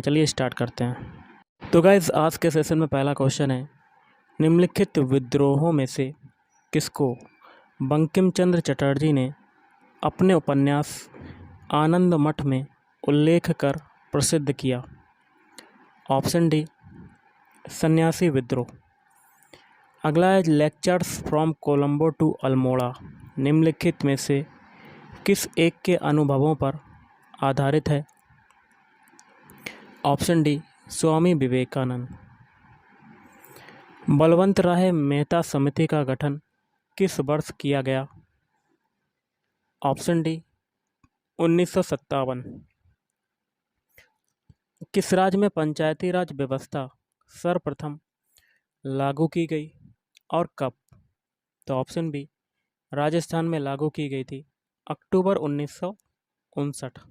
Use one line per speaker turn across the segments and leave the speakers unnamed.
चलिए स्टार्ट करते हैं। तो गाइस आज के सेशन में पहला क्वेश्चन है, निम्नलिखित विद्रोहों में से किसको बंकिम चंद्र चटर्जी ने अपने उपन्यास आनंद मठ में उल्लेख कर प्रसिद्ध किया? ऑप्शन डी, सन्यासी विद्रोह। अगला है lectures from Colombo to Almora, निम्नलिखित में से किस एक के अनुभवों पर आधारित है? Option D, Swami Vivekananda. बलवंत राय मेहता समिति का गठन किस वर्ष किया गया? Option D, 1957। किस राज्य में पंचायती राज व्यवस्था सर्वप्रथम लागू की गई और कब? तो ऑप्शन बी, राजस्थान में लागू की गई थी, अक्टूबर 1959।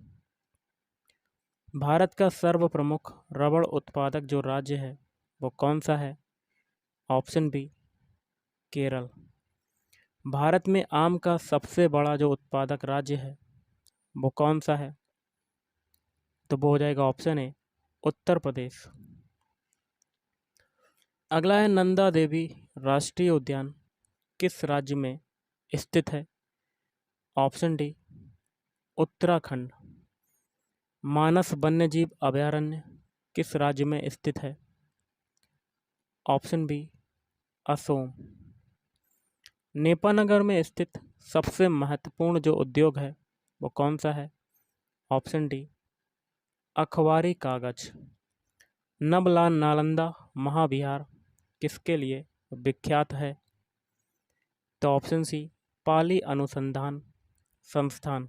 भारत का सर्वप्रमुख रबड़ उत्पादक जो राज्य है वो कौन सा है? Option B, Kerala. भारत में आम का सबसे बड़ा जो उत्पादक राज्य है वो कौन सा है? तो वो हो जाएगा ऑप्शन ए, उत्तर प्रदेश। अगला है नंदा देवी राष्ट्रीय उद्यान किस राज्य में स्थित है? Option D, Uttarakhand. मानस वन्यजीव अभयारण्य किस राज्य में स्थित है? Option B, Asom. नेपानगर में स्थित सबसे महत्वपूर्ण जो उद्योग है वो कौन सा है? ऑप्शन डी, अखबारी कागज। नवला नालंदा महाविहार किसके लिए विख्यात है? तो ऑप्शन सी, पाली अनुसंधान संस्थान।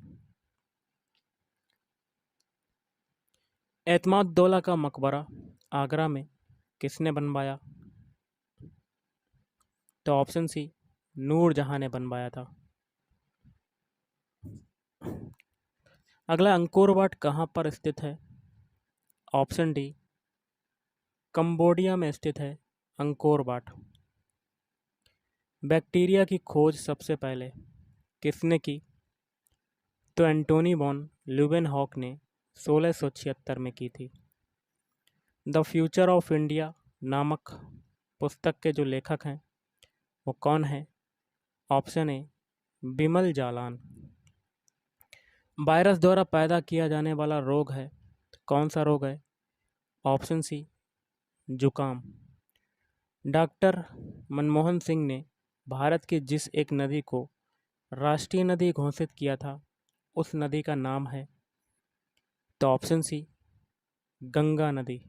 एतमादुद्दौला का मकबरा आगरा में किसने बनवाया? तो ऑप्शन सी, नूरजहां ने बनवाया था। अगला, अंकोर वाट कहाँ पर स्थित है? ऑप्शन डी, कंबोडिया में स्थित है अंकोर वाट। बैक्टीरिया की खोज सबसे पहले किसने की? तो एंटोनी वॉन ल्यूवेनहॉक ने 1676 में की थी। द फ्यूचर ऑफ इंडिया नामक पुस्तक के जो लेखक हैं वो कौन है? ऑप्शन ए, बिमल जालान। वायरस द्वारा पैदा किया जाने वाला रोग है तो कौन सा रोग है? ऑप्शन सी, जुकाम। डॉक्टर मनमोहन सिंह ने भारत की जिस एक नदी को राष्ट्रीय नदी घोषित किया था उस नदी का नाम है? तो ऑप्शन सी, गंगा नदी।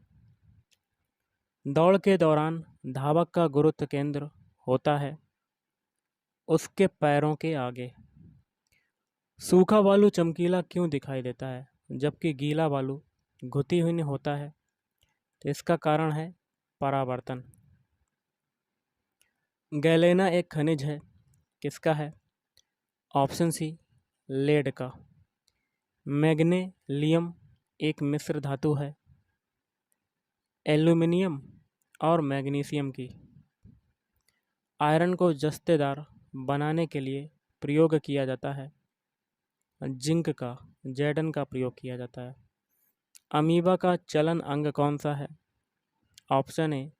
दौड़ के दौरान धावक का गुरुत्व केंद्र होता है उसके पैरों के आगे। सूखा बालू चमकीला क्यों दिखाई देता है जबकि गीला बालू घुती हुई होता है? तो इसका कारण है परावर्तन। गैलेना एक खनिज है, किसका है? ऑप्शन सी, लेड का। मैग्नेलियम एक मिश्र धातु है एल्यूमिनियम और मैग्नीशियम की। आयरन को जस्तेदार बनाने के लिए प्रयोग किया जाता है जिंक का, जैडन का प्रयोग किया जाता है। अमीबा का चलन अंग कौन सा है? ऑप्शन ए,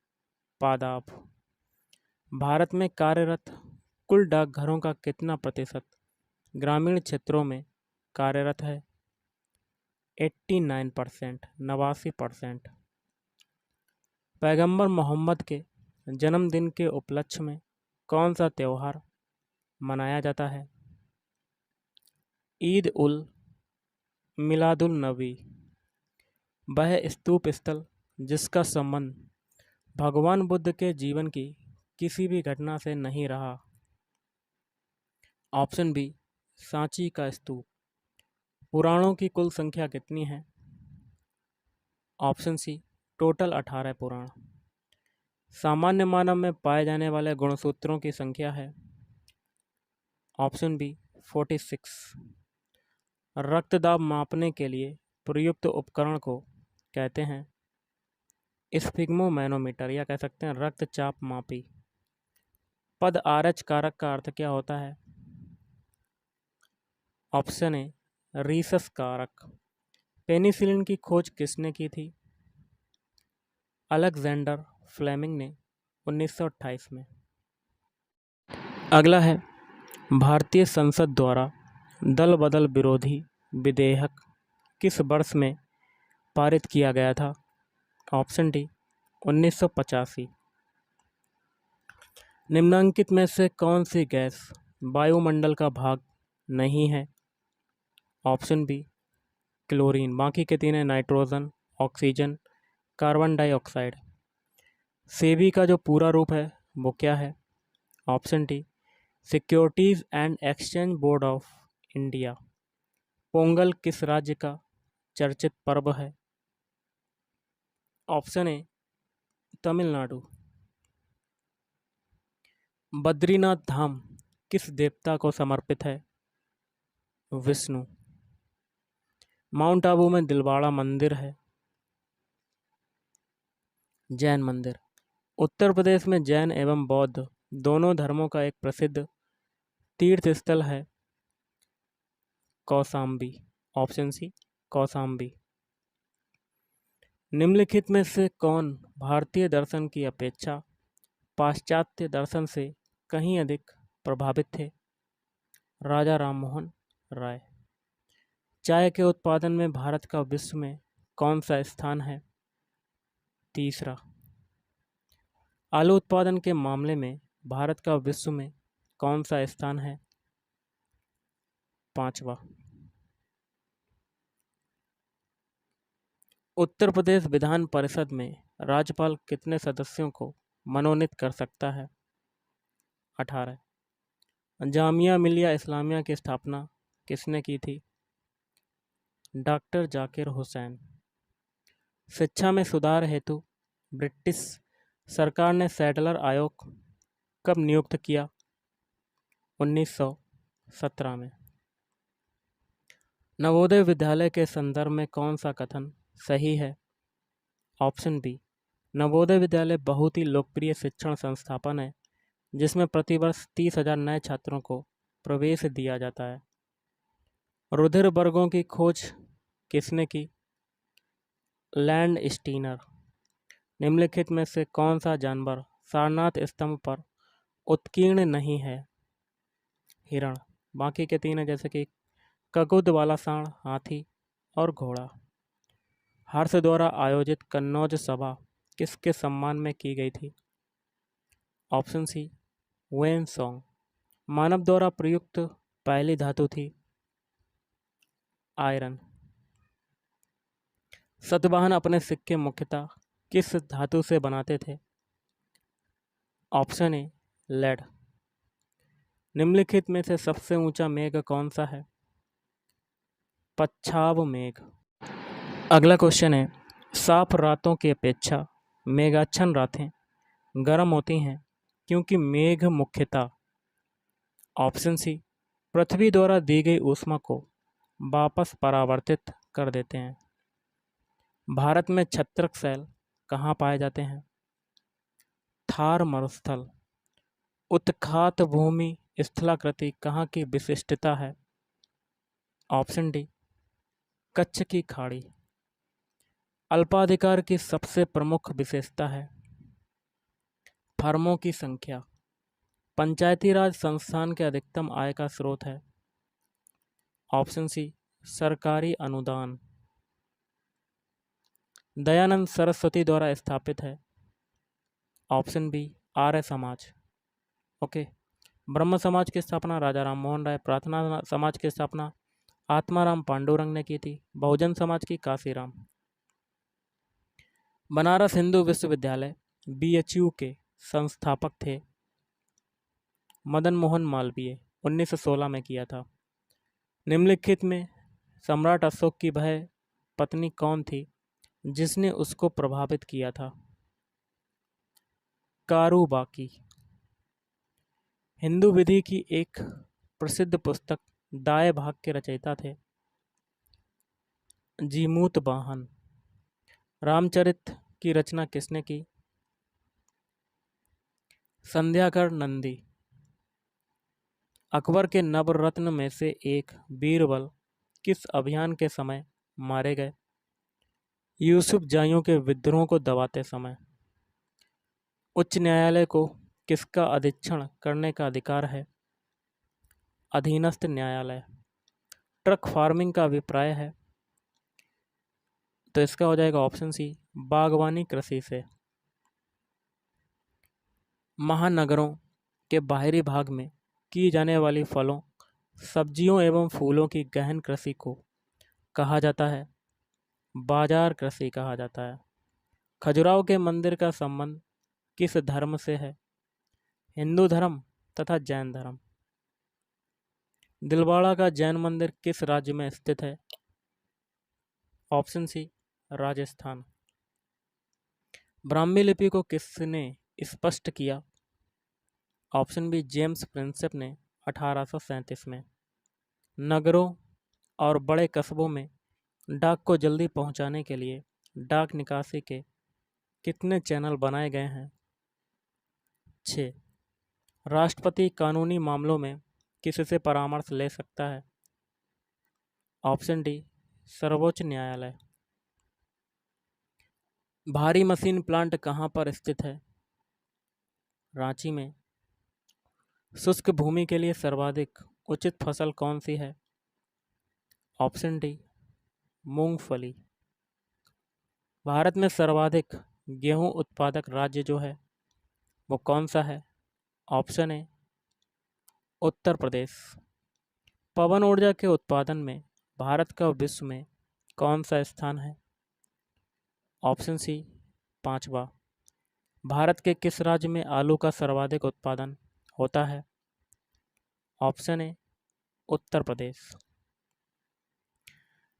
पादाप। भारत में कार्यरत कुल डाकघरों का कितना प्रतिशत ग्रामीण क्षेत्रों में कार्यरत है? 89%, 89%। पैगंबर मोहम्मद के जन्मदिन के उपलक्ष्य में कौन सा त्यौहार मनाया जाता है? ईद उल मिलादुल नबी। वह स्तूप स्थल जिसका संबंध भगवान बुद्ध के जीवन की किसी भी घटना से नहीं रहा? ऑप्शन बी, सांची का स्तूप। पुराणों की कुल संख्या कितनी है? ऑप्शन सी, टोटल 18 पुराण। सामान्य मानव में पाए जाने वाले गुणसूत्रों की संख्या है? Option B, 46। रक्तदाब मापने के लिए प्रयुक्त उपकरण को कहते हैं स्फिग्मोमैनोमीटर, या कह सकते हैं रक्तचाप मापी। पद आरच कारक का अर्थ क्या होता है? ऑप्शन ए, रीसस कारक। पेनिसिलिन की खोज किसने की थी? अलेक्जेंडर फ्लेमिंग ने 1928 में। अगला है, भारतीय संसद द्वारा दल बदल विरोधी विधेयक किस वर्ष में पारित किया गया था? Option D 1985। निम्नलिखित में से कौन सी गैस वायुमंडल का भाग नहीं है? ऑप्शन बी क्लोरीन, बाकी के तीन है nitrogen, oxygen, carbon dioxide. SEBI का जो पूरा रूप है वो क्या है? Option D Securities and Exchange Board of India. Pongal किस राज्य का चर्चित पर्व है? Option A Tamil Nadu. बद्रीनाथ धाम किस देवता को समर्पित है? विष्णु। माउंट आबू में दिलवाड़ा मंदिर है, जैन मंदिर। उत्तर प्रदेश में जैन एवं बौद्ध दोनों धर्मों का एक प्रसिद्ध तीर्थ स्थल है कौसाम्बी। Option C Kaushambi. निम्नलिखित में से कौन भारतीय दर्शन की अपेक्षा पाश्चात्य दर्शन से कहीं अधिक प्रभावित थे? राजा राममोहन राय। चाय के उत्पादन में भारत का विश्व में कौन सा स्थान है? तीसरा। आलू उत्पादन के मामले में भारत का विश्व में कौन सा स्थान है? पांचवा। उत्तर प्रदेश विधान परिषद में राज्यपाल कितने सदस्यों को मनोनीत कर सकता है? 18। जामिया मिलिया इस्लामिया की स्थापना किसने की थी? डॉक्टर जाकिर हुसैन। शिक्षा में सुधार हेतु ब्रिटिश सरकार ने सैडलर आयोग कब नियुक्त किया? 1917 में। नवोदय विद्यालय के संदर्भ में कौन सा कथन सही है? ऑप्शन बी नवोदय विद्यालय बहुत ही लोकप्रिय शिक्षण संस्थापन है जिसमें प्रतिवर्ष 30,000 नए छात्रों को प्रवेश दिया जाता है। रुधिर वर्गों की खोज किसने की? Land Steiner. निम्नलिखित में से कौन सा जानवर सारनाथ स्तंभ पर उत्कीर्ण नहीं है? हिरण। बाकी के तीन है जैसे कि ककुद वाला सांड, हाथी और घोड़ा। हर्ष द्वारा आयोजित कन्नौज सभा किसके सम्मान में की गई थी? Option C Wen Song. मानव द्वारा प्रयुक्त पहली धातु थी आयरन। सतवाहन अपने सिक्के मुख्यतः किस धातु से बनाते थे? Option A lead. निम्नलिखित में से सबसे ऊंचा मेघ कौन सा है? पच्छाव मेघ। अगला क्वेश्चन है, साफ रातों की अपेक्षा मेघाच्छन्न रातें गर्म होती हैं क्योंकि मेघ मुख्यतः ऑप्शन सी पृथ्वी द्वारा दी गई ऊष्मा को वापस परावर्तित कर देते हैं। भारत में छत्रक शैल कहाँ पाए जाते हैं? थार मरुस्थल। उत्खात भूमि स्थलाकृति कहाँ की विशिष्टता है? ऑप्शन डी कच्छ की खाड़ी। अल्पाधिकार की सबसे प्रमुख विशेषता है फर्मों की संख्या। पंचायती राज संस्थान के अधिकतम आय का स्रोत है? ऑप्शन सी सरकारी अनुदान। दयानंद सरस्वती द्वारा स्थापित है? Option B Arya Samaj. Okay. ब्रह्म समाज की स्थापना राजा राममोहन राय। प्रार्थना समाज की स्थापना आत्माराम पांडुरंग ने की थी। बहुजन समाज की काशीराम। बनारस हिंदू विश्वविद्यालय BHU के संस्थापक थे? मदन मोहन मालवीय। 1916 में किया था। निम्नलिखित में सम्राट अशोक की वह पत्नी कौन थी जिसने उसको प्रभावित किया था? कारूबाकी। हिंदू विधि की एक प्रसिद्ध पुस्तक दाए भाग के रचयिता थे? जीमूत वाहन। रामचरित की रचना किसने की? संध्याकर नंदी। अकबर के नवरत्न में से एक बीरबल किस अभियान के समय मारे गए? यूसुफ जाइयों के विद्रोह को दबाते समय उच्च न्यायालय को किसका अधीक्षण करने का अधिकार है? अधीनस्थ न्यायालय। ट्रक फार्मिंग का अभिप्राय है, तो इसका हो जाएगा ऑप्शन सी, बागवानी कृषि से। महानगरों के बाहरी भाग में की जाने वाली फलों, सब्जियों एवं फूलों की गहन कृषि को कहा जाता है? बाजार कृषि कहा जाता है। खजुराहो के मंदिर का संबंध किस धर्म से है? हिंदू धर्म तथा जैन धर्म। दिलवाड़ा का जैन मंदिर किस राज्य में स्थित है? ऑप्शन सी, राजस्थान। ब्राह्मी लिपि को किसने स्पष्ट किया? ऑप्शन बी, जेम्स प्रिंसेप ने 1837 में। नगरों और बड़े कस्बों में डाक को जल्दी पहुंचाने के लिए डाक निकासी के कितने चैनल बनाए गए हैं? 6। राष्ट्रपति कानूनी मामलों में किससे परामर्श ले सकता है? ऑप्शन डी, सर्वोच्च न्यायालय। भारी मशीन प्लांट कहाँ पर स्थित है? रांची में। शुष्क भूमि के लिए सर्वाधिक उचित फसल कौन सी है? ऑप्शन डी, मूंगफली। भारत में सर्वाधिक गेहूं उत्पादक राज्य जो है वो कौन सा है? ऑप्शन ए, उत्तर प्रदेश। पवन ऊर्जा के उत्पादन में भारत का विश्व में कौन सा स्थान है? ऑप्शन सी, 5वां। भारत के किस राज्य में आलू का सर्वाधिक उत्पादन होता है? ऑप्शन ए, उत्तर प्रदेश।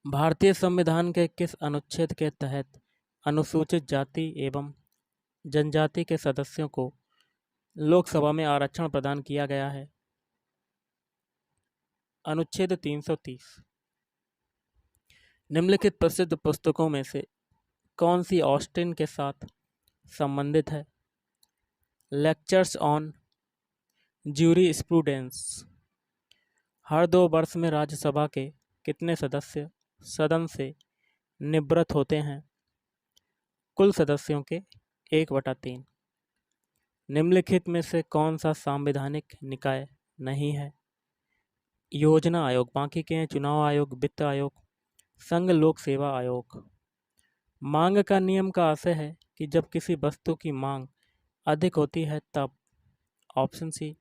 भारतीय संविधान के किस अनुच्छेद के तहत अनुसूचित जाति एवं जनजाति के सदस्यों को लोकसभा में आरक्षण प्रदान किया गया है? अनुच्छेद 330। निम्नलिखित प्रसिद्ध पुस्तकों में से कौन सी ऑस्टिन के साथ संबंधित है? Lectures on jurisprudence. हर 2 वर्ष में राज्यसभा के कितने सदस्य सदन से निवृत्त होते हैं? कुल सदस्यों के 1/3। निम्नलिखित में से कौन सा संवैधानिक निकाय नहीं है? योजना आयोग। बाकी के हैं चुनाव आयोग, वित्त आयोग, संघ लोक सेवा आयोग। मांग का नियम का आशय है कि जब किसी वस्तु की मांग अधिक होती है तब ऑप्शन सी,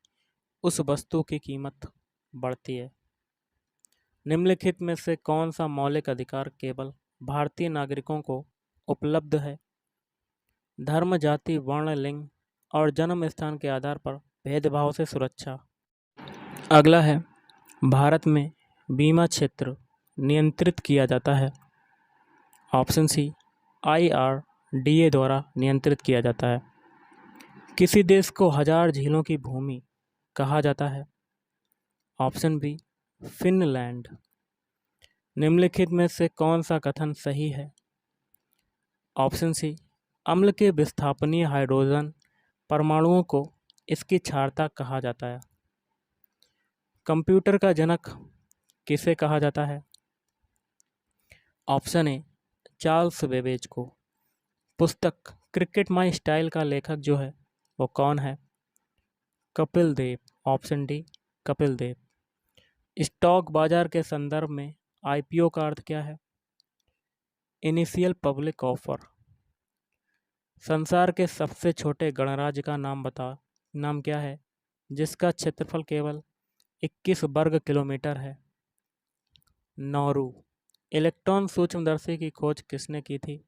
उस वस्तु की कीमत बढ़ती है। निम्नलिखित में से कौन सा मौलिक अधिकार केवल भारतीय नागरिकों को उपलब्ध है? धर्म, जाति, वर्ण, लिंग और जन्म स्थान के आधार पर भेदभाव से सुरक्षा। अगला है, भारत में बीमा क्षेत्र नियंत्रित किया जाता है? ऑप्शन सी, IRDA द्वारा नियंत्रित किया जाता है। किसी देश को 1000 झीलों की भूमि कहा जाता है? Option B, Finland. निम्नलिखित में से कौन सा कथन सही है? ऑप्शन सी, अम्ल के विस्थापनीय हाइड्रोजन परमाणुओं को इसकी क्षारता कहा जाता है। कंप्यूटर का जनक किसे कहा जाता है? ऑप्शन ए, चार्ल्स बेबेज को। पुस्तक क्रिकेट माई स्टाइल का लेखक जो है वो कौन है? Kapil Dev. Option D, Kapil Dev. Stock बाजार के संदर्भ में IPO का अर्थ क्या है? Initial public offer. संसार के सबसे छोटे गणराज्य का नाम क्या है जिसका क्षेत्रफल केवल 21 वर्ग किलोमीटर है? नौरू। इलेक्ट्रॉन सूक्ष्मदर्शी की खोज किसने की थी?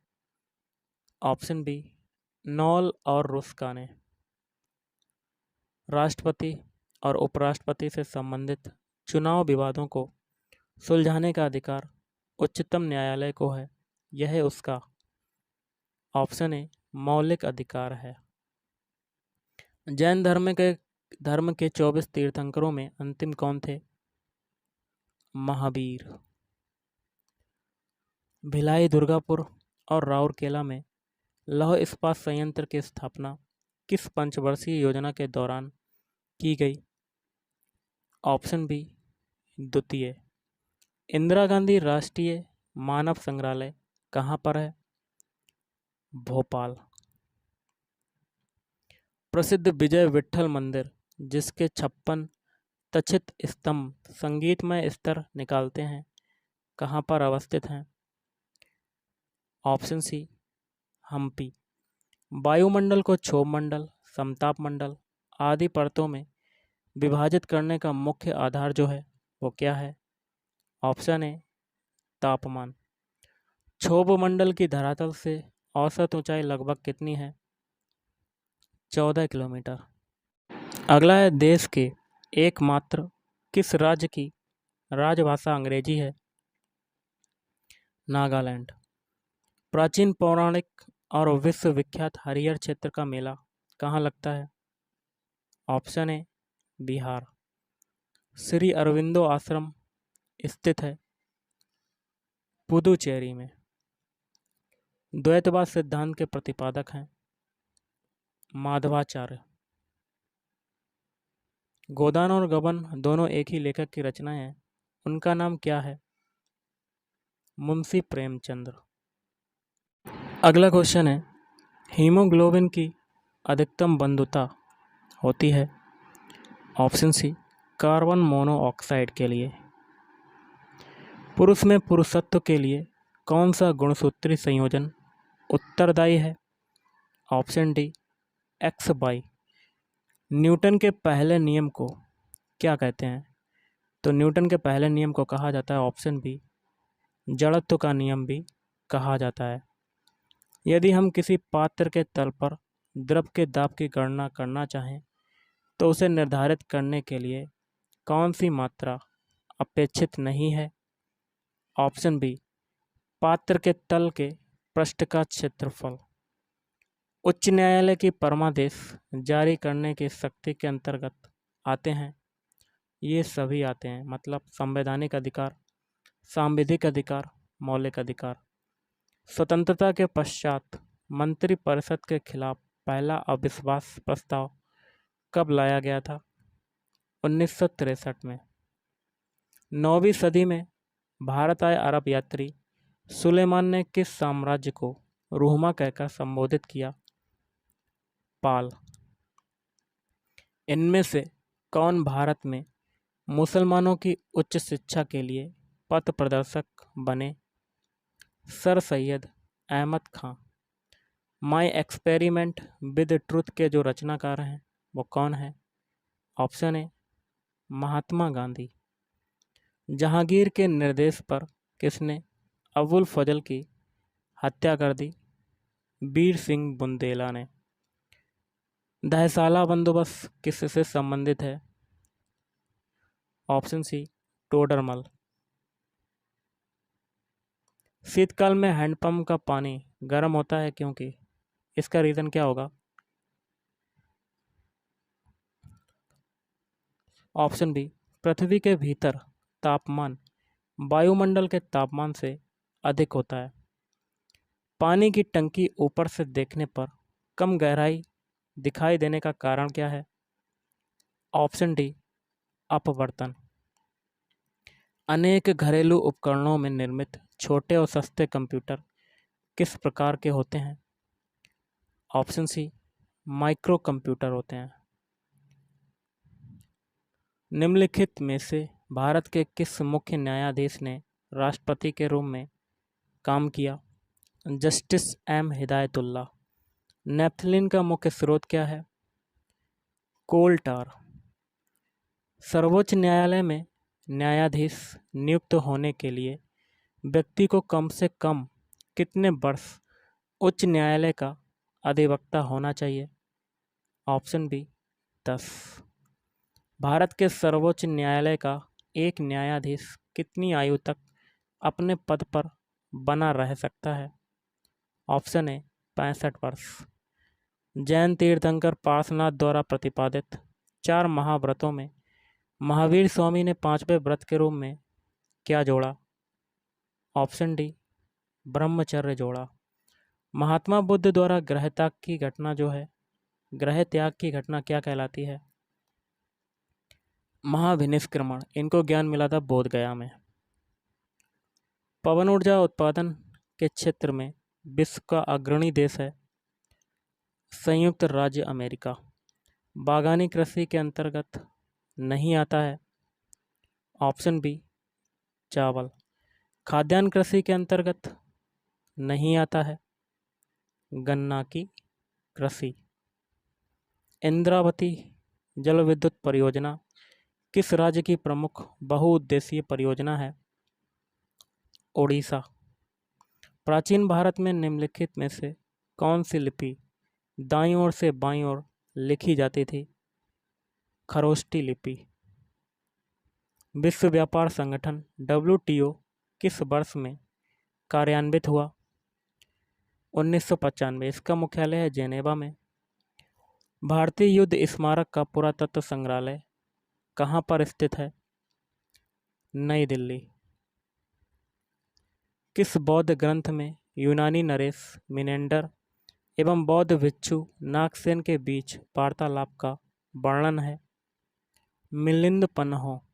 ऑप्शन बी, नॉल और रुस्का ने। राष्ट्रपति और उपराष्ट्रपति से संबंधित चुनाव विवादों को सुलझाने का अधिकार उच्चतम न्यायालय को है। यह उसका ऑप्शन ए, मौलिक अधिकार है। जैन धर्म के 24 तीर्थंकरों में अंतिम कौन थे? महावीर। भिलाई, दुर्गापुर और राउरकेला में लौह इस्पात संयंत्र की स्थापना किस पंचवर्षीय योजना के दौरान की गई? ऑप्शन बी, द्वितीय। इंदिरा गांधी राष्ट्रीय मानव संग्रहालय कहाँ पर है? भोपाल। प्रसिद्ध विजय विट्ठल मंदिर जिसके 56 तचित स्तंभ संगीतमय स्तर निकालते हैं, कहाँ पर अवस्थित हैं? Option C Hampi. वायुमंडल को क्षोभ मंडल, समताप मंडल आदि परतों में विभाजित करने का मुख्य आधार जो है वो क्या है? ऑप्शन ए तापमान। क्षोभ मंडल की धरातल से औसत ऊंचाई लगभग कितनी है? 14 किलोमीटर। अगला है, देश के एकमात्र किस राज्य की राजभाषा अंग्रेजी है? नागालैंड। प्राचीन पौराणिक और विश्व विख्यात हरिहर क्षेत्र का मेला कहाँ लगता है? Option A Bihar. श्री अरविंदो आश्रम स्थित है पुदुचेरी में। द्वैतवाद सिद्धांत के प्रतिपादक हैं माधवाचार्य। गोदान और गबन दोनों एक ही लेखक की रचनाएं हैं, उनका नाम क्या है? मुंशी प्रेमचंद्र। अगला क्वेश्चन है, हीमोग्लोबिन की अधिकतम बंधुता होती है? ऑप्शन सी कार्बन मोनोऑक्साइड के लिए। पुरुष में पुरुषत्व के लिए कौन सा गुणसूत्री संयोजन उत्तरदायी है? Option D x by. Newton के पहले नियम को क्या कहते हैं? तो न्यूटन के पहले नियम को कहा जाता है ऑप्शन बी जड़त्व का नियम भी कहा जाता है। यदि हम किसी पात्र के तल पर द्रव के दाब की गणना करना चाहें तो उसे निर्धारित करने के लिए कौन सी मात्रा अपेक्षित नहीं है? ऑप्शन बी पात्र के तल के पृष्ठ का क्षेत्रफल। उच्च न्यायालय की परमादेश जारी करने की शक्ति के अंतर्गत आते हैं ये सभी आते हैं, मतलब संवैधानिक अधिकार, सांविधिक अधिकार, मौलिक अधिकार। स्वतंत्रता के पश्चात मंत्रिपरिषद के खिलाफ पहला अविश्वास प्रस्ताव कब लाया गया था? 1963 में। 9वीं सदी में भारत आए अरब यात्री सुलेमान ने किस साम्राज्य को रूहमा कहकर संबोधित किया? पाल। इनमें से कौन भारत में मुसलमानों की उच्च शिक्षा के लिए पथ प्रदर्शक बने? Sir Syed Ahmad Khan. My experiment with truth के जो रचनाकार हैं वो कौन है? Option A Mahatma Gandhi. जहांगीर के निर्देश पर किसने अबुल फजल की हत्या कर दी? बीर सिंह बुंदेला ने। दहसाला बंदोबस्त किससे संबंधित है? Option C Todarmal. शीतकाल में हैंडपंप का पानी गर्म होता है क्योंकि? इसका रीज़न क्या होगा? ऑप्शन बी पृथ्वी के भीतर तापमान वायुमंडल के तापमान से अधिक होता है। पानी की टंकी ऊपर से देखने पर कम गहराई दिखाई देने का कारण क्या है? ऑप्शन डी अपवर्तन। अनेक घरेलू उपकरणों में निर्मित छोटे और सस्ते कंप्यूटर किस प्रकार के होते हैं? ऑप्शन सी माइक्रो कंप्यूटर होते हैं। निम्नलिखित में से भारत के किस मुख्य न्यायाधीश ने राष्ट्रपति के रूप में काम किया? Justice M Hidayatullah. नेफ्थलीन का मुख्य स्रोत क्या है? कोल टार। सर्वोच्च न्यायालय में न्यायाधीश नियुक्त होने के लिए व्यक्ति को कम से कम कितने वर्ष उच्च न्यायालय का अधिवक्ता होना चाहिए? Option B 10। भारत के सर्वोच्च न्यायालय का एक न्यायाधीश कितनी आयु तक अपने पद पर बना रह सकता है? ऑप्शन ए 65 वर्ष। जैन तीर्थंकर पार्श्वनाथ द्वारा प्रतिपादित 4 महाव्रतों में महावीर स्वामी ने 5वें व्रत के रूप में क्या जोड़ा? ऑप्शन डी ब्रह्मचर्य जोड़ा। महात्मा बुद्ध द्वारा ग्रह त्याग की घटना जो है, ग्रह त्याग की घटना क्या कहलाती है? महाविनिष्क्रमण। इनको ज्ञान मिला था बोध गया में। पवन ऊर्जा उत्पादन के क्षेत्र में विश्व का अग्रणी देश है? संयुक्त राज्य अमेरिका। बागवानी कृषि के अंतर्गत नहीं आता है? ऑप्शन बी चावल। खाद्यान्न कृषि के अंतर्गत नहीं आता है? गन्ना की कृषि। इंद्रावती जल विद्युत परियोजना किस राज्य की प्रमुख बहुउद्देशीय परियोजना है? ओडिशा। प्राचीन भारत में निम्नलिखित में से कौन सी लिपि दाईं ओर से बाईं ओर लिखी जाती थी? खरोष्टी लिपि। विश्व व्यापार संगठन WTO किस वर्ष में कार्यान्वित हुआ? 1995। इसका मुख्यालय है जेनेवा में। भारतीय युद्ध स्मारक का पुरातत्व संग्रहालय कहाँ पर स्थित है? नई दिल्ली। किस बौद्ध ग्रंथ में यूनानी नरेश मिनेंडर एवं बौद्ध भिक्षु नागसेन के बीच वार्तालाप का वर्णन है? मिलिंद पन्हो।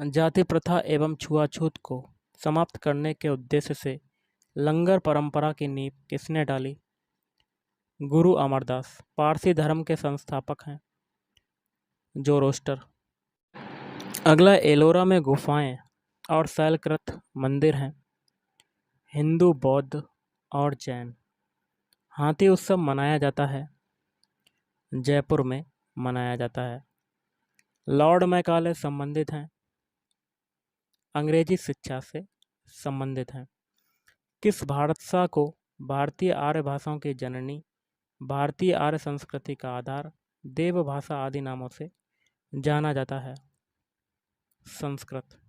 जाति प्रथा एवं छुआछूत को समाप्त करने के उद्देश्य से लंगर परंपरा की नींव किसने डाली? गुरु अमरदास। पारसी धर्म के संस्थापक हैं जोरोस्टर। अगला एलोरा में गुफाएं और शैलकृत मंदिर हैं। हिंदू, बौद्ध और जैन। हाथी उत्सव मनाया जाता है? जयपुर में मनाया जाता है। लॉर्ड मैकाले संबंधित हैं? अंग्रेजी शिक्षा से संबंधित हैं। किस भारतसा को भारतीय आर्य भाषाओं की जननी, भारतीय आर्य संस्कृति का आधार, देव भाषा आदि नामों से जाना जाता है? संस्कृत।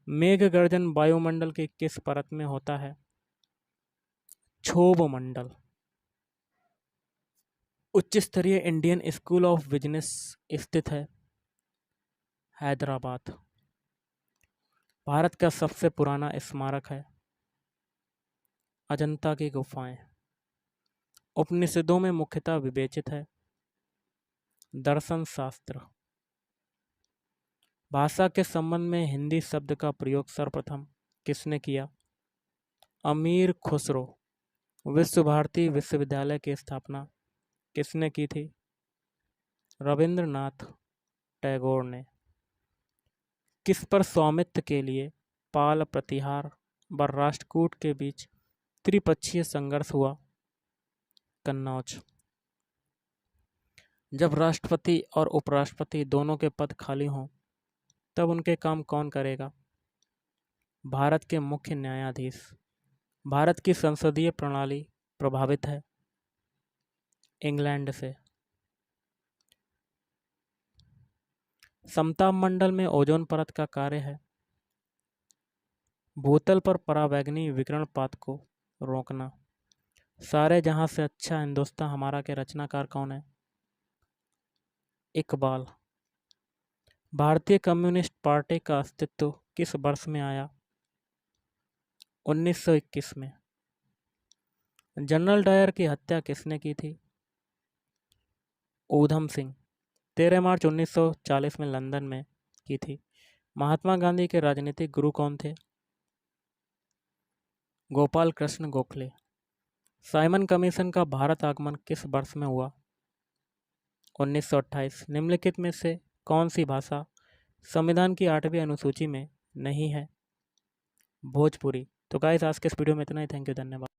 मेघ गर्जन वायुमंडल की किस परत में होता है? क्षोभ मंडल। उच्च स्तरीय इंडियन स्कूल ऑफ बिजनेस स्थित है? हैदराबाद। भारत का सबसे पुराना स्मारक है? अजंता की गुफाएं। उपनिषदों में मुख्यतः विवेचित है? दर्शन शास्त्र। भाषा के संबंध में हिंदी शब्द का प्रयोग सर्वप्रथम किसने किया? अमीर खुसरो। विश्व भारती विश्वविद्यालय की स्थापना किसने की थी? रविंद्रनाथ टैगोर ने। किस पर स्वामित्व के लिए पाल, प्रतिहार व राष्ट्रकूट के बीच त्रिपक्षीय संघर्ष हुआ? कन्नौज। जब राष्ट्रपति और उपराष्ट्रपति दोनों के पद खाली हों तब उनके काम कौन करेगा? भारत के मुख्य न्यायाधीश। भारत की संसदीय प्रणाली प्रभावित है? इंग्लैंड से। समताप मंडल में ओजोन परत का कार्य है? भूतल पर परावैंगनी विकिरणपात को रोकना। सारे जहां से अच्छा हिंदुस्तान हमारा के रचनाकार कौन है? इकबाल। भारतीय कम्युनिस्ट पार्टी का अस्तित्व किस वर्ष में आया? 1921 में। जनरल डायर की हत्या किसने की थी? ऊधम सिंह। 13 मार्च 1940 में लंदन में की थी। महात्मा गांधी के राजनीतिक गुरु कौन थे? गोपाल कृष्ण गोखले। साइमन कमीशन का भारत आगमन किस वर्ष में हुआ? 1928। निम्नलिखित में से कौन सी भाषा संविधान की 8वीं अनुसूची में नहीं है? भोजपुरी। तो गाइस आज के इस वीडियो में इतना ही। थैंक यू, धन्यवाद।